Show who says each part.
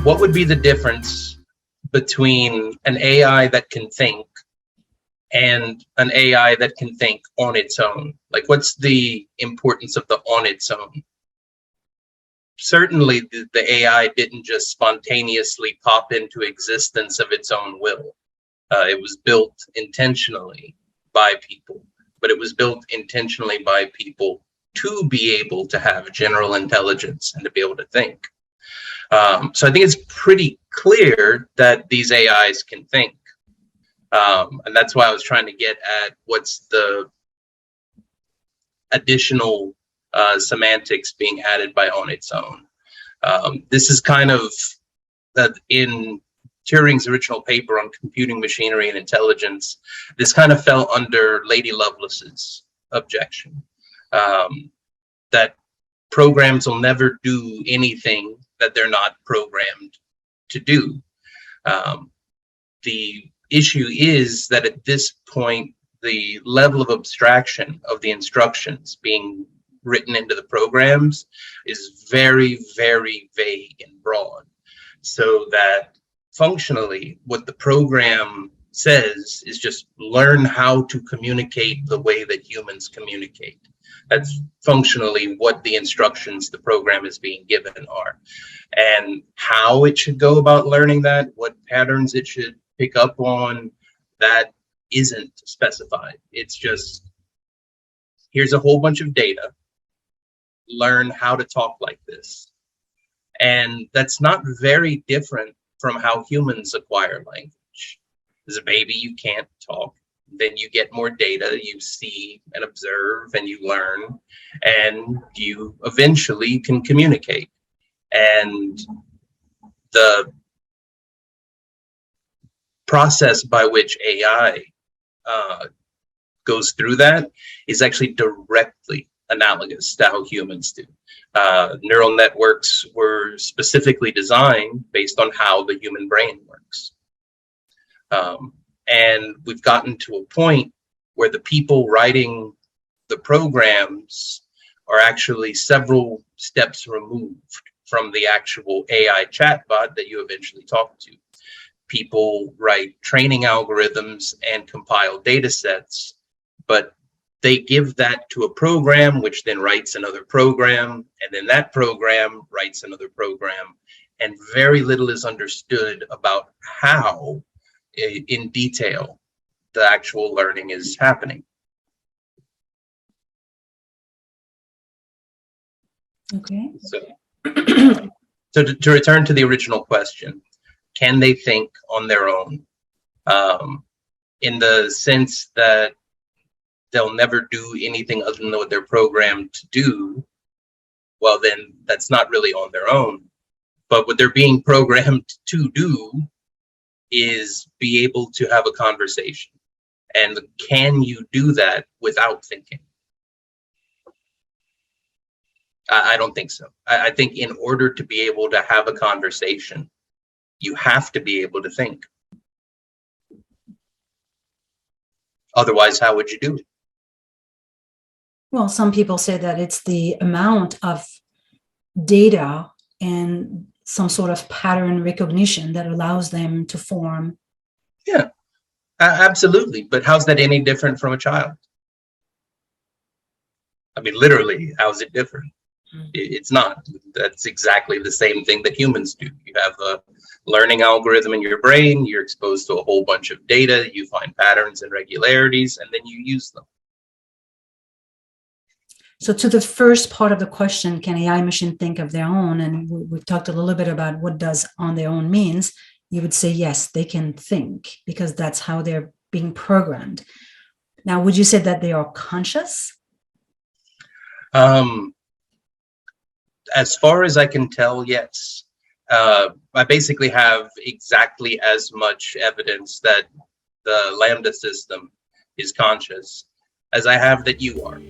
Speaker 1: what would be the difference between an AI that can think and an AI that can think on its own? Like, what's the importance of the on its own? Certainly, the AI didn't just spontaneously pop into existence of its own will. It was built intentionally by people, but it was built intentionally by people to be able to have general intelligence and to be able to think. So I think it's pretty clear that these AIs can think. And that's why I was trying to get at what's the additional semantics being added by on its own. This is kind of in Turing's original paper on computing machinery and intelligence, this kind of fell under Lady Lovelace's objection, that programs will never do anything that they're not programmed to do. The issue is that at this point, the level of abstraction of the instructions being written into the programs is very, very vague and broad, so that functionally what the program says is just learn how to communicate the way that humans communicate. That's functionally what the instructions the program is being given are. And how it should go about learning that, what patterns it should pick up on, that isn't specified. It's just, here's a whole bunch of data, learn how to talk like this. And that's not very different from how humans acquire language. As a baby, you can't talk. Then you get more data, you see and observe and you learn, and you eventually can communicate. And the process by which AI goes through that is actually directly analogous to how humans do. Neural networks were specifically designed based on how the human brain works. And we've gotten to a point where the people writing the programs are actually several steps removed from the actual AI chatbot that you eventually talk to. People write training algorithms and compile data sets, but they give that to a program, which then writes another program, and then that program writes another program, and very little is understood about how, in detail, the actual learning is happening.
Speaker 2: Okay.
Speaker 1: So to return to the original question, can they think on their own? In the sense that they'll never do anything other than what they're programmed to do, well, then that's not really on their own. But what they're being programmed to do is be able to have a conversation. And can you do that without thinking? I don't think so. I think in order to be able to have a conversation, you have to be able to think. Otherwise, how would you do it?
Speaker 2: Well, some people say that it's the amount of data and some sort of pattern recognition that allows them to form.
Speaker 1: Yeah, absolutely. But how's that any different from a child? I mean, literally, how's it different? It's not. That's exactly the same thing that humans do. You have a learning algorithm in your brain, you're exposed to a whole bunch of data, you find patterns and regularities, and then you use them.
Speaker 2: So to the first part of the question, can AI machine think of their own? And we've talked a little bit about what does on their own means. You would say, yes, they can think because that's how they're being programmed. Now, would you say that they are conscious?
Speaker 1: As far as I can tell, yes. I basically have exactly as much evidence that the Lambda system is conscious as I have that you are.